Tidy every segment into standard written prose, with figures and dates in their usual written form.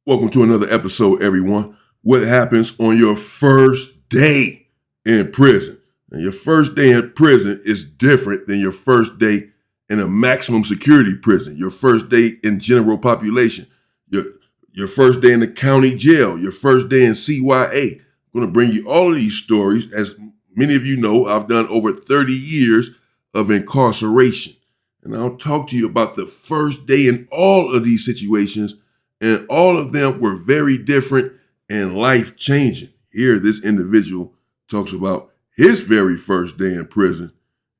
Welcome to another episode, everyone. What happens on your first day in prison? And your first day in prison is different than your first day in a maximum security prison, your first day in general population, your first day in the county jail, your first day in CYA. I'm going to bring you all of these stories. As many of you know, I've done over 30 years of incarceration. And I'll talk to you about the first day in all of these situations. And all of them were very different and life-changing. Here, this individual talks about his very first day in prison,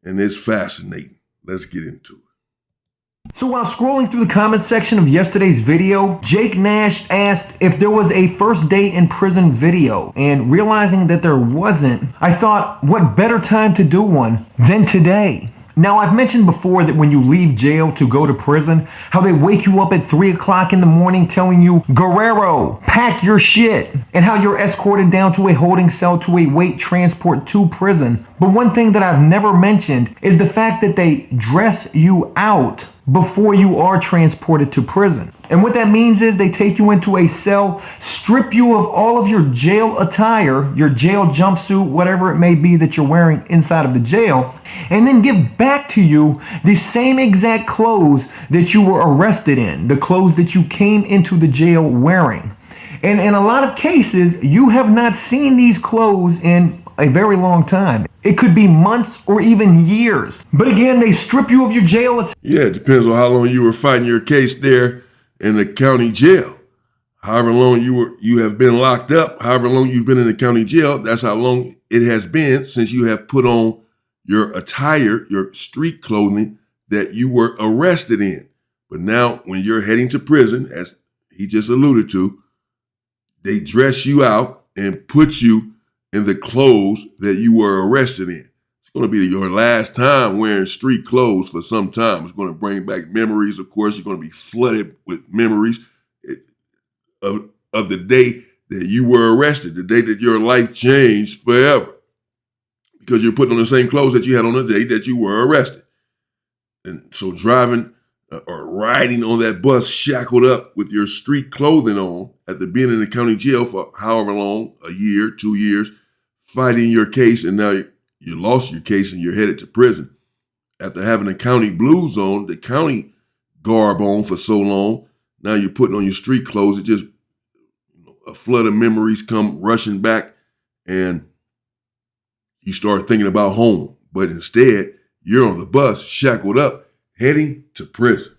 and it's fascinating. Let's get into it. So while scrolling through the comment section of yesterday's video, Jake Nash asked if there was a first day in prison video, and realizing that there wasn't, I thought, what better time to do one than today? Now, I've mentioned before that when you leave jail to go to prison, how they wake you up at 3 o'clock in the morning telling you, Guerrero, pack your shit, and how you're escorted down to a holding cell to await transport to prison. But one thing that I've never mentioned is the fact that they dress you out before you are transported to prison. And what that means is they take you into a cell, strip you of all of your jail attire, your jail jumpsuit, whatever it may be that you're wearing inside of the jail, and then give back to you the same exact clothes that you were arrested in, the clothes that you came into the jail wearing. And in a lot of cases, you have not seen these clothes in a very long time. It could be months or even years. But again, they strip you of your jail attire. Yeah, it depends on how long you were fighting your case there in the county jail. However long you have been locked up, however long you've been in the county jail, that's how long it has been since you have put on your attire, your street clothing that you were arrested in. But now when you're heading to prison, as he just alluded to, they dress you out and put you in the clothes that you were arrested in. It's going to be your last time wearing street clothes for some time. It's going to bring back memories. Of course, you're going to be flooded with memories of the day that you were arrested, the day that your life changed forever, because you're putting on the same clothes that you had on the day that you were arrested. And so driving or riding on that bus shackled up with your street clothing on after being in the county jail for however long, a year, 2 years, fighting your case, and now you lost your case and you're headed to prison. After having the county blues on, the county garb on for so long, now you're putting on your street clothes. It just, a flood of memories come rushing back, and you start thinking about home. But instead, you're on the bus, shackled up, heading to prison.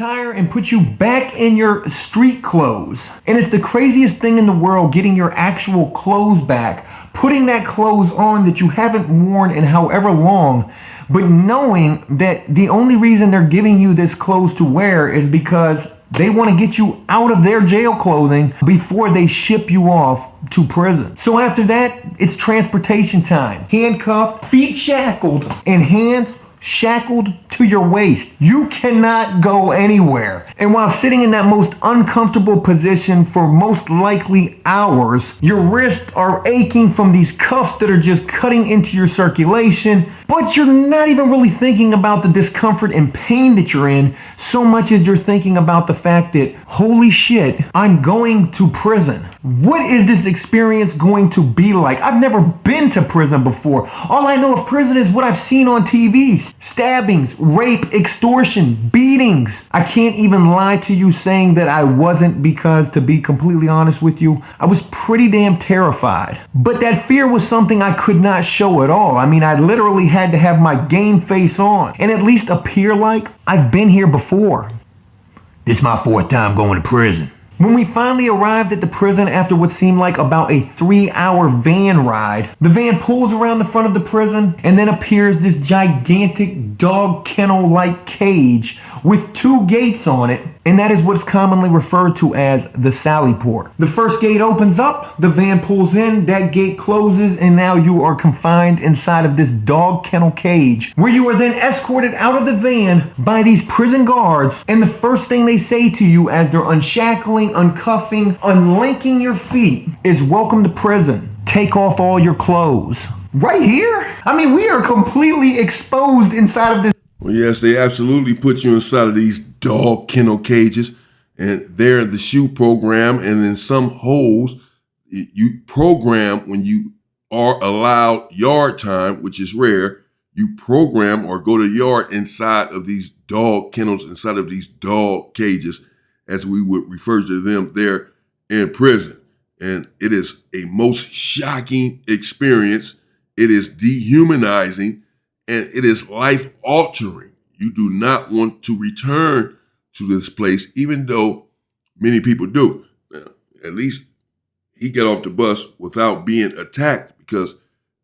And put you back in your street clothes. And it's the craziest thing in the world, getting your actual clothes back, putting that clothes on that you haven't worn in however long, but knowing that the only reason they're giving you this clothes to wear is because they want to get you out of their jail clothing before they ship you off to prison. So after that, it's transportation time. Handcuffed, feet shackled, and hands shackled to your waist. You cannot go anywhere. And while sitting in that most uncomfortable position for most likely hours, your wrists are aching from these cuffs that are just cutting into your circulation, but you're not even really thinking about the discomfort and pain that you're in so much as you're thinking about the fact that, holy shit, I'm going to prison. What is this experience going to be like? I've never been to prison before. All I know of prison is what I've seen on TV. Stabbings, rape, extortion, beatings. I can't even lie to you saying that I wasn't, because to be completely honest with you, I was pretty damn terrified. But that fear was something I could not show at all. I mean, I literally had to have my game face on and at least appear like I've been here before. This is my 4th time going to prison. When we finally arrived at the prison after what seemed like about a 3-hour van ride, the van pulls around the front of the prison, and then appears this gigantic dog kennel-like cage with 2 gates on it, and that is what's commonly referred to as the sallyport. The first gate opens up, the van pulls in, that gate closes, and now you are confined inside of this dog kennel cage, where you are then escorted out of the van by these prison guards, and the first thing they say to you as they're unshackling, uncuffing, unlinking your feet is, welcome to prison. Take off all your clothes. Right here? I mean, we are completely exposed inside of this. Well, yes, they absolutely put you inside of these dog kennel cages. And they're in the shoe program, and in some holes, you program when you are allowed yard time, which is rare. You program or go to yard inside of these dog kennels, inside of these dog cages, as we would refer to them there in prison. And it is a most shocking experience. It is dehumanizing, and it is life altering. You do not want to return to this place, even though many people do. Now, at least he got off the bus without being attacked, because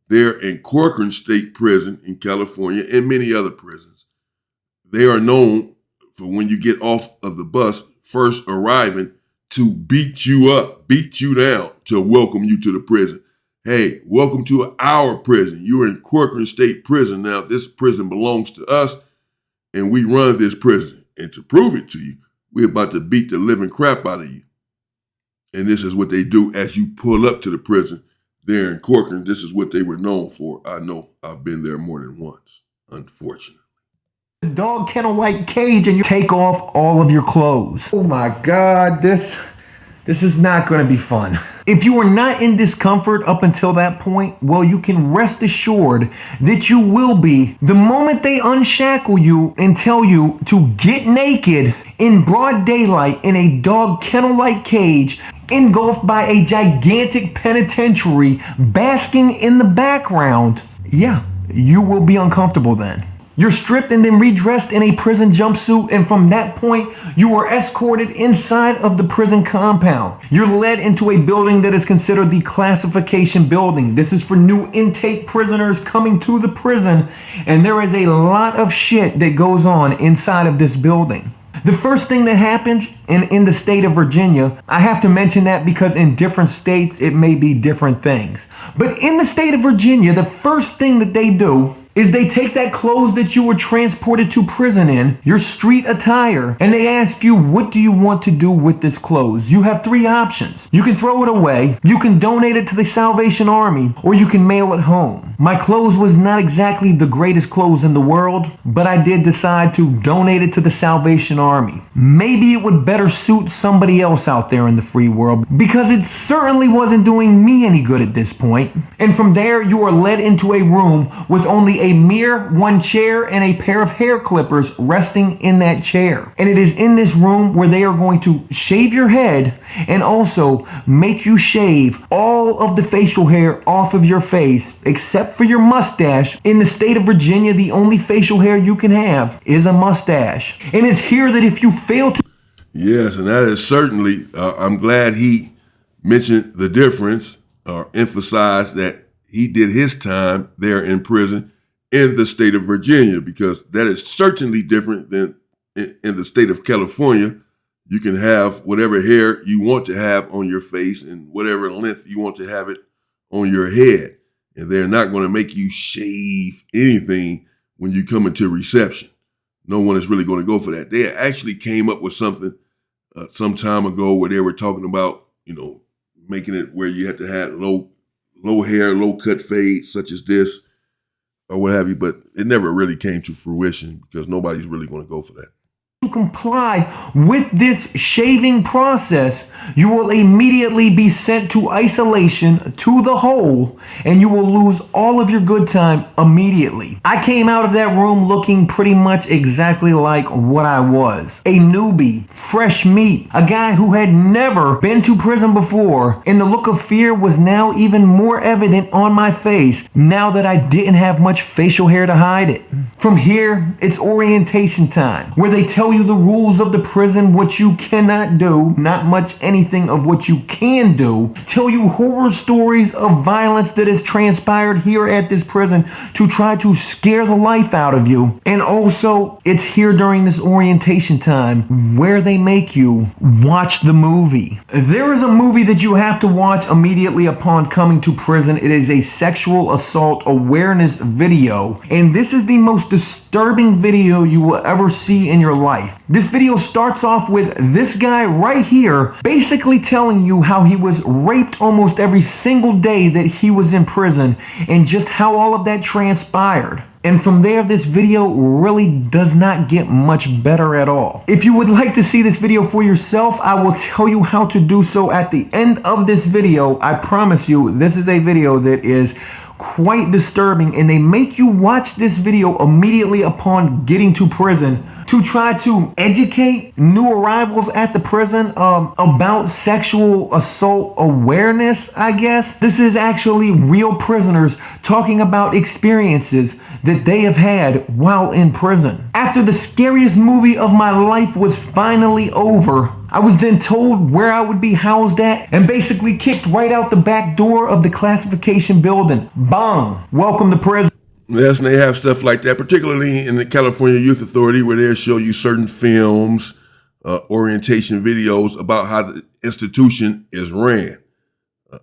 they're in Corcoran State Prison in California and many other prisons. They are known for, when you get off of the bus, first arriving, to beat you up, beat you down, to welcome you to the prison. Hey, welcome to our prison. You're in Corcoran State Prison now. This prison belongs to us, and we run this prison. And to prove it to you, we're about to beat the living crap out of you. And this is what they do as you pull up to the prison there in Corcoran. This is what they were known for. I know I've been there more than once, unfortunately. Dog kennel-like cage, and you take off all of your clothes. Oh my God, this is not going to be fun. If you are not in discomfort up until that point, well, you can rest assured that you will be the moment they unshackle you and tell you to get naked in broad daylight in a dog kennel-like cage, engulfed by a gigantic penitentiary basking in the background. Yeah, you will be uncomfortable then. You're stripped and then redressed in a prison jumpsuit, and from that point, you are escorted inside of the prison compound. You're led into a building that is considered the classification building. This is for new intake prisoners coming to the prison, and there is a lot of shit that goes on inside of this building. The first thing that happens in the state of Virginia, I have to mention that because in different states, it may be different things. But in the state of Virginia, the first thing that they do is they take that clothes that you were transported to prison in, your street attire, and they ask you, what do you want to do with this clothes? You have three options. You can throw it away, you can donate it to the Salvation Army, or you can mail it home. My clothes was not exactly the greatest clothes in the world, but I did decide to donate it to the Salvation Army. Maybe it would better suit somebody else out there in the free world, because it certainly wasn't doing me any good at this point. And from there, you are led into a room with only a mere one chair and a pair of hair clippers resting in that chair. And it is in this room where they are going to shave your head and also make you shave all of the facial hair off of your face, except for your mustache. In the state of Virginia, the only facial hair you can have is a mustache. And it's here that if you fail to... Yes, and that is certainly, I'm glad he mentioned the difference, or emphasized that he did his time there in prison in the state of Virginia, because that is certainly different than in the state of California. You can have whatever hair you want to have on your face and whatever length you want to have it on your head. And they're not going to make you shave anything when you come into reception. No one is really going to go for that. They actually came up with something some time ago where they were talking about, making it where you had to have low hair, low cut fade, such as this, or what have you, but it never really came to fruition because nobody's really going to go for that. To comply with this shaving process, you will immediately be sent to isolation, to the hole, and you will lose all of your good time immediately. I came out of that room looking pretty much exactly like what I was. A newbie, fresh meat, a guy who had never been to prison before, and the look of fear was now even more evident on my face now that I didn't have much facial hair to hide it. From here, it's orientation time, where they tell you the rules of the prison, what you cannot do, not much anything of what you can do, tell you horror stories of violence that has transpired here at this prison to try to scare the life out of you. And also, it's here during this orientation time where they make you watch the movie. There is a movie that you have to watch immediately upon coming to prison. It is a sexual assault awareness video, and this is the most disturbing video you will ever see in your life. This video starts off with this guy right here basically telling you how he was raped almost every single day that he was in prison and just how all of that transpired. And from there, this video really does not get much better at all. If you would like to see this video for yourself, I will tell you how to do so at the end of this video. I promise you, this is a video that is quite disturbing, and they make you watch this video immediately upon getting to prison to try to educate new arrivals at the prison about sexual assault awareness, I guess. This is actually real prisoners talking about experiences that they have had while in prison. After the scariest movie of my life was finally over, I was then told where I would be housed at and basically kicked right out the back door of the classification building. Bang! Welcome to prison. Yes, and they have stuff like that, particularly in the California Youth Authority, where they'll show you certain films, orientation videos about how the institution is ran.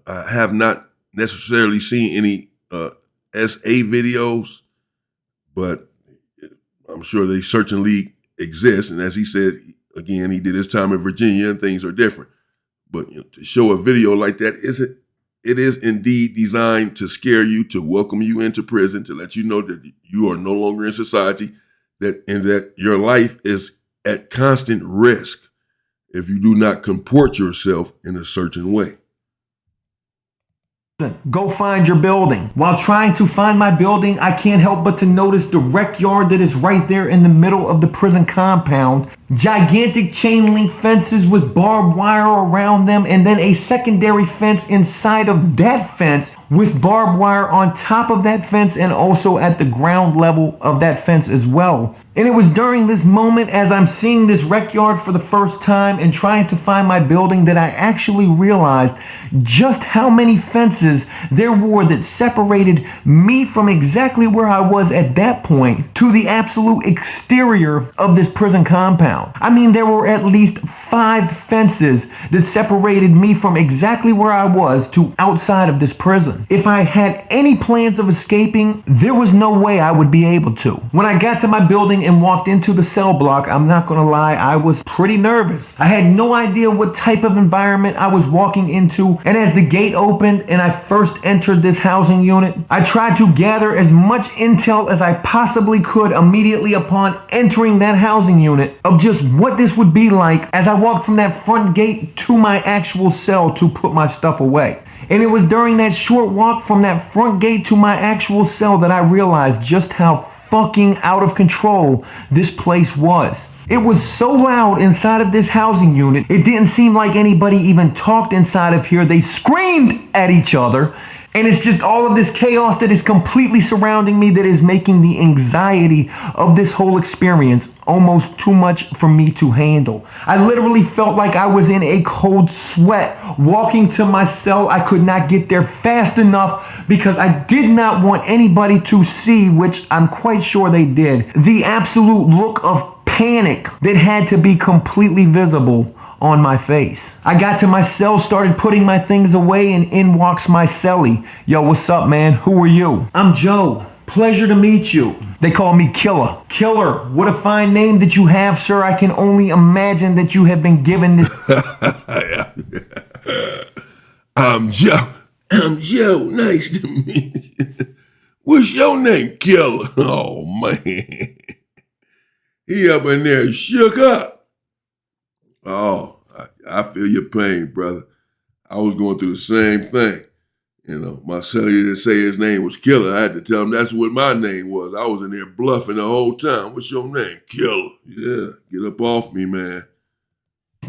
I have not necessarily seen any SA videos, but I'm sure they certainly exist. And as he said, again, he did his time in Virginia and things are different. But to show a video like that it is indeed designed to scare you, to welcome you into prison, to let you know that you are no longer in society, and that your life is at constant risk if you do not comport yourself in a certain way. Go find your building. While trying to find my building, I can't help but to notice the rec yard that is right there in the middle of the prison compound. Gigantic chain link fences with barbed wire around them, and then a secondary fence inside of that fence with barbed wire on top of that fence and also at the ground level of that fence as well. And it was during this moment, as I'm seeing this rec yard for the first time and trying to find my building, that I actually realized just how many fences there were that separated me from exactly where I was at that point to the absolute exterior of this prison compound. I mean, there were at least 5 fences that separated me from exactly where I was to outside of this prison. If I had any plans of escaping, there was no way I would be able to. When I got to my building and walked into the cell block, I'm not gonna lie, I was pretty nervous. I had no idea what type of environment I was walking into, and as the gate opened and I first entered this housing unit, I tried to gather as much intel as I possibly could immediately upon entering that housing unit of just what this would be like as I walked from that front gate to my actual cell to put my stuff away. And it was during that short walk from that front gate to my actual cell that I realized just how fucking out of control this place was. It was so loud inside of this housing unit, it didn't seem like anybody even talked inside of here. They screamed at each other. And it's just all of this chaos that is completely surrounding me that is making the anxiety of this whole experience almost too much for me to handle. I literally felt like I was in a cold sweat walking to my cell. I could not get there fast enough because I did not want anybody to see, which I'm quite sure they did, the absolute look of panic that had to be completely visible on my face. I got to my cell, started putting my things away, and in walks my cellie. Yo, what's up, man? Who are you? I'm Joe. Pleasure to meet you. They call me Killer. Killer, what a fine name that you have, sir. I can only imagine that you have been given this. I'm Joe. I'm Joe. Nice to meet you. What's your name, Killer? Oh, man. He up in there shook up. Oh, I feel your pain, brother. I was going through the same thing. You know, my cellie didn't say his name was Killer. I had to tell him that's what my name was. I was in there bluffing the whole time. What's your name? Killer. Yeah, get up off me, man.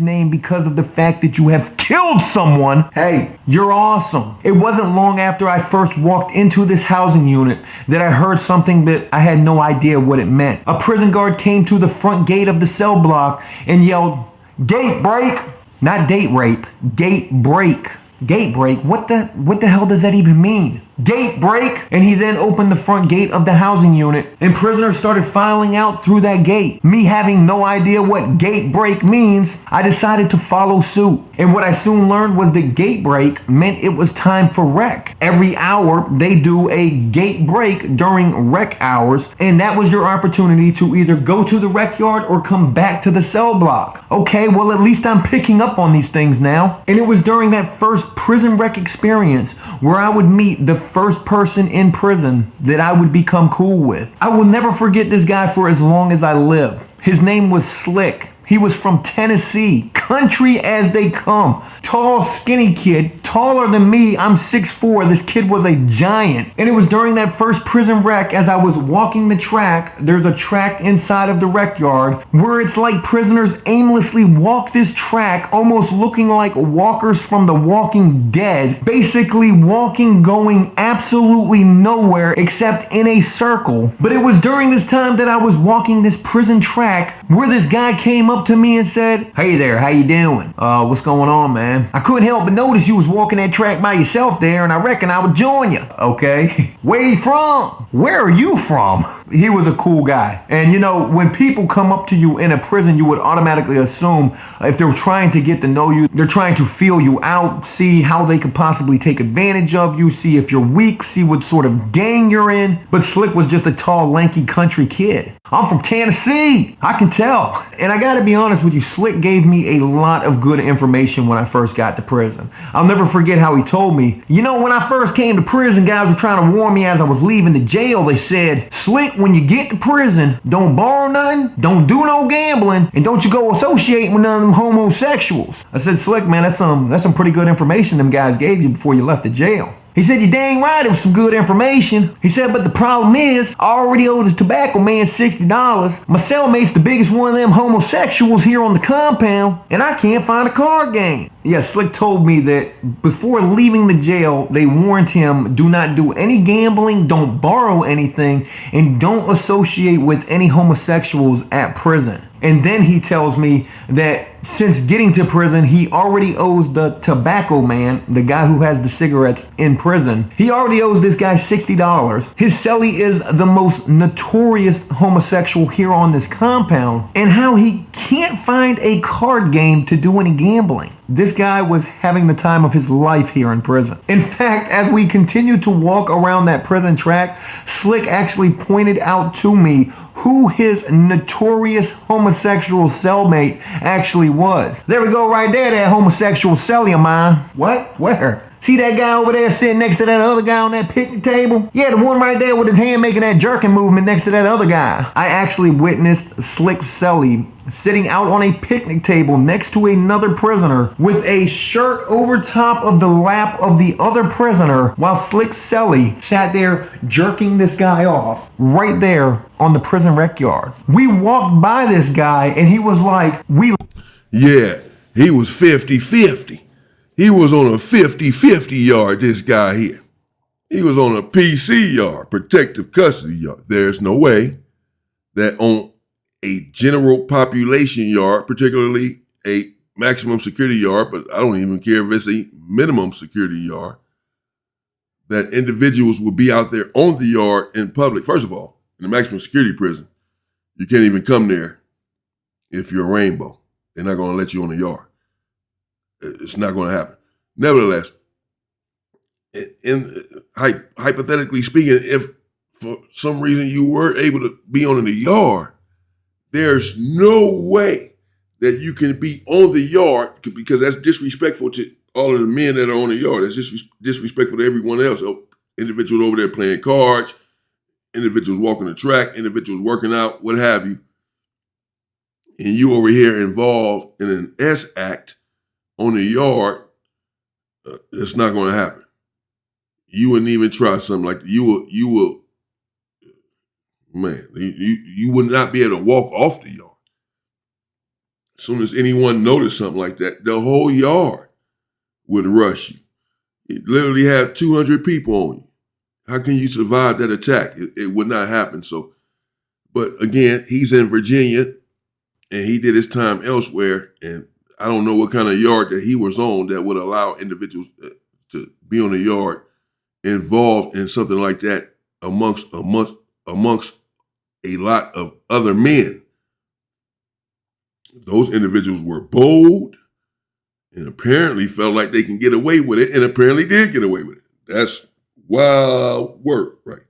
Name because of the fact that you have killed someone. Hey, you're awesome. It wasn't long after I first walked into this housing unit that I heard something that I had no idea what it meant. A prison guard came to the front gate of the cell block and yelled, "Gate break!" Not date rape, gate break. Gate break? What the hell does that even mean? Gate break! And he then opened the front gate of the housing unit and prisoners started filing out through that gate. Me having no idea what gate break means, I decided to follow suit. And what I soon learned was that gate break meant it was time for rec. Every hour they do a gate break during rec hours, and that was your opportunity to either go to the rec yard or come back to the cell block. Okay, well at least I'm picking up on these things now. And it was during that first prison rec experience where I would meet the first person in prison that I would become cool with. I will never forget this guy for as long as I live. His name was Slick. He was from Tennessee, country as they come. Tall, skinny kid, taller than me. I'm 6'4". This kid was a giant. And it was during that first prison rec as I was walking the track. There's a track inside of the rec yard where it's like prisoners aimlessly walk this track, almost looking like walkers from The Walking Dead. Basically walking, going absolutely nowhere except in a circle. But it was during this time that I was walking this prison track where this guy came up to me and said, "Hey there, how you doing? What's going on, man? I couldn't help but notice you was walking that track by yourself there, and I reckon I would join you." Okay. Where you from? Where are you from? He was a cool guy. And you know, when people come up to you in a prison, you would automatically assume if they're trying to get to know you, they're trying to feel you out, see how they could possibly take advantage of you, see if you're weak, see what sort of gang you're in. But Slick was just a tall, lanky country kid. I'm from Tennessee. I can tell. And I gotta be honest with you, Slick gave me a lot of good information when I first got to prison. I'll never forget how he told me, you know, when I first came to prison, guys were trying to warn me as I was leaving the jail. They said, "Slick, when you get to prison, don't borrow nothing, don't do no gambling, and don't you go associating with none of them homosexuals." I said, "Slick, man, that's some pretty good information them guys gave you before you left the jail." He said, "You're dang right, it was some good information." He said, "But the problem is, I already owe this tobacco man $60. My cellmate's the biggest one of them homosexuals here on the compound, and I can't find a card game." Yeah, Slick told me that before leaving the jail, they warned him, do not do any gambling, don't borrow anything, and don't associate with any homosexuals at prison. And then he tells me that since getting to prison, he already owes the tobacco man, the guy who has the cigarettes in prison, he already owes this guy $60. His cellie is the most notorious homosexual here on this compound, and how he can't find a card game to do any gambling. This guy was having the time of his life here in prison. In fact, as we continued to walk around that prison track, Slick actually pointed out to me who his notorious homosexual cellmate actually was. There we go right there, that homosexual cellie of mine. What? Where? See that guy over there sitting next to that other guy on that picnic table? Yeah, the one right there with his hand making that jerking movement next to that other guy. I actually witnessed Slick Cellie sitting out on a picnic table next to another prisoner with a shirt over top of the lap of the other prisoner while Slick Cellie sat there jerking this guy off right there on the prison rec yard. We walked by this guy and he was like, Yeah, he was 50-50. He was on a 50-50 yard, this guy here. He was on a PC yard, protective custody yard. There's no way that on a general population yard, particularly a maximum security yard, but I don't even care if it's a minimum security yard, that individuals will be out there on the yard in public. First of all, in a maximum security prison, you can't even come there if you're a rainbow. They're not going to let you on the yard. It's not going to happen. Nevertheless, hypothetically speaking, if for some reason you were able to be on the yard, there's no way that you can be on the yard, because that's disrespectful to all of the men that are on the yard. That's just disrespectful to everyone else. Individuals over there playing cards, individuals walking the track, individuals working out, what have you. And you over here involved in an S act on the yard, it's not going to happen. You wouldn't even try something like that. You will, man, you would not be able to walk off the yard. As soon as anyone noticed something like that, the whole yard would rush you. You literally have 200 people on you. How can you survive that attack? It would not happen. So, but again, he's in Virginia and he did his time elsewhere, and I don't know what kind of yard that he was on that would allow individuals to be on the yard involved in something like that amongst a lot of other men. Those individuals were bold and apparently felt like they can get away with it, and apparently did get away with it. That's wild work right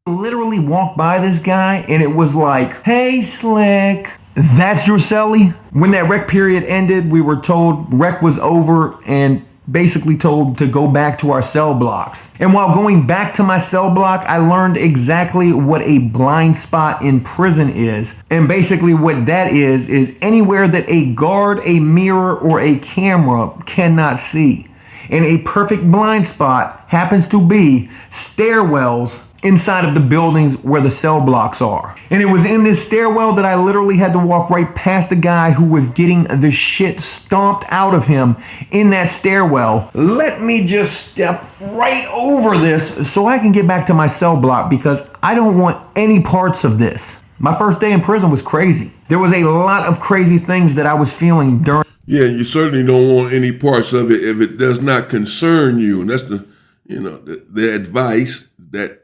there. Literally walked by this guy and it was like, "Hey, Slick, that's your cellie?" When that rec period ended, we were told rec was over and basically told to go back to our cell blocks. And while going back to my cell block, I learned exactly what a blind spot in prison is. And basically what that is anywhere that a guard, a mirror, or a camera cannot see. And a perfect blind spot happens to be stairwells inside of the buildings where the cell blocks are. And it was in this stairwell that I literally had to walk right past the guy who was getting the shit stomped out of him in that stairwell. Let me just step right over this so I can get back to my cell block because I don't want any parts of this. My first day in prison was crazy. There was a lot of crazy things that I was feeling during. Yeah, you certainly don't want any parts of it if it does not concern you. And that's the advice that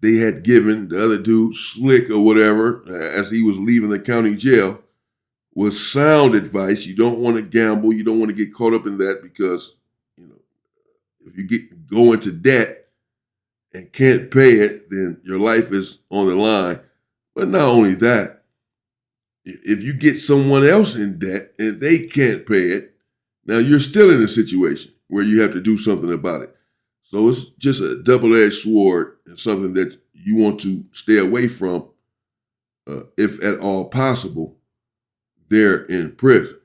they had given the other dude, Slick or whatever, as he was leaving the county jail, was sound advice. You don't want to gamble. You don't want to get caught up in that because, if you go into debt and can't pay it, then your life is on the line. But not only that, if you get someone else in debt and they can't pay it, now you're still in a situation where you have to do something about it. So it's just a double-edged sword and something that you want to stay away from, if at all possible, there in prison.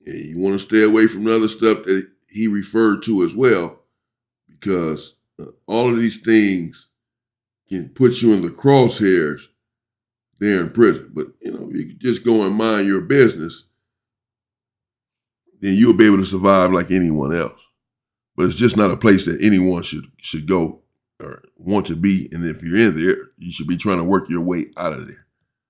And you want to stay away from the other stuff that he referred to as well, because all of these things can put you in the crosshairs there in prison. But, if you could just go and mind your business, then you'll be able to survive like anyone else. But it's just not a place that anyone should go or want to be. And if you're in there, you should be trying to work your way out of there.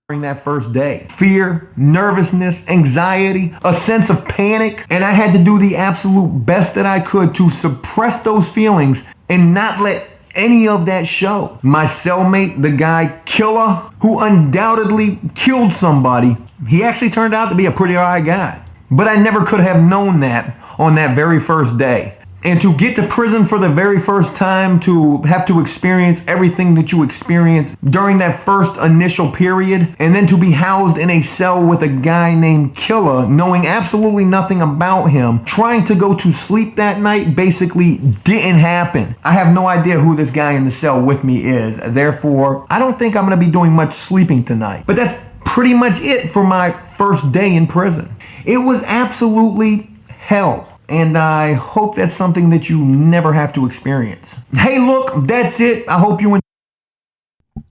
During that first day, fear, nervousness, anxiety, a sense of panic, and I had to do the absolute best that I could to suppress those feelings and not let any of that show. My cellmate, the guy Killer, who undoubtedly killed somebody, he actually turned out to be a pretty alright guy. But I never could have known that on that very first day. And to get to prison for the very first time, to have to experience everything that you experienced during that first initial period, and then to be housed in a cell with a guy named Killer, knowing absolutely nothing about him, trying to go to sleep that night basically didn't happen. I have no idea who this guy in the cell with me is. Therefore, I don't think I'm going to be doing much sleeping tonight. But that's pretty much it for my first day in prison. It was absolutely hell. And I hope that's something that you never have to experience. Hey, look, that's it. I hope you enjoy.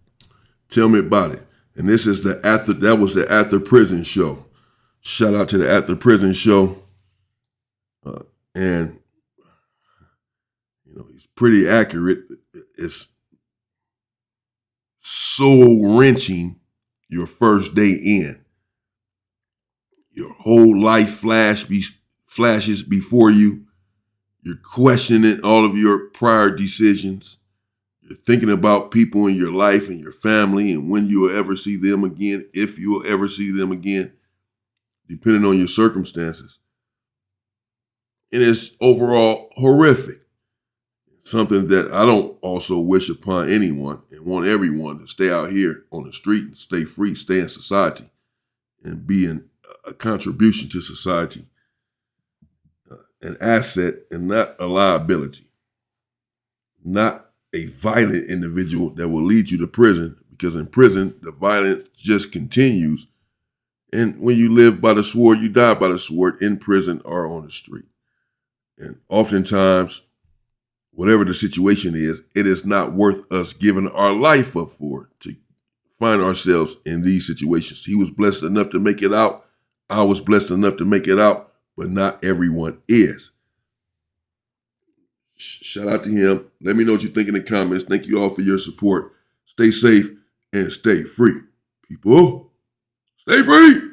Tell me about it. And this is that was the After Prison show. Shout out to the After Prison show. And he's pretty accurate. It's soul wrenching your first day in. Your whole life flashes before you. You're questioning all of your prior decisions. You're thinking about people in your life and your family and when you will ever see them again, if you will ever see them again, depending on your circumstances. And it's overall horrific. Something that I don't also wish upon anyone and want everyone to stay out here on the street and stay free, stay in society and be a contribution to society. An asset and not a liability. Not a violent individual that will lead you to prison, because in prison, the violence just continues. And when you live by the sword, you die by the sword in prison or on the street. And oftentimes, whatever the situation is, it is not worth us giving our life up for to find ourselves in these situations. He was blessed enough to make it out. I was blessed enough to make it out. But not everyone is. Shout out to him. Let me know what you think in the comments. Thank you all for your support. Stay safe and stay free. People, stay free.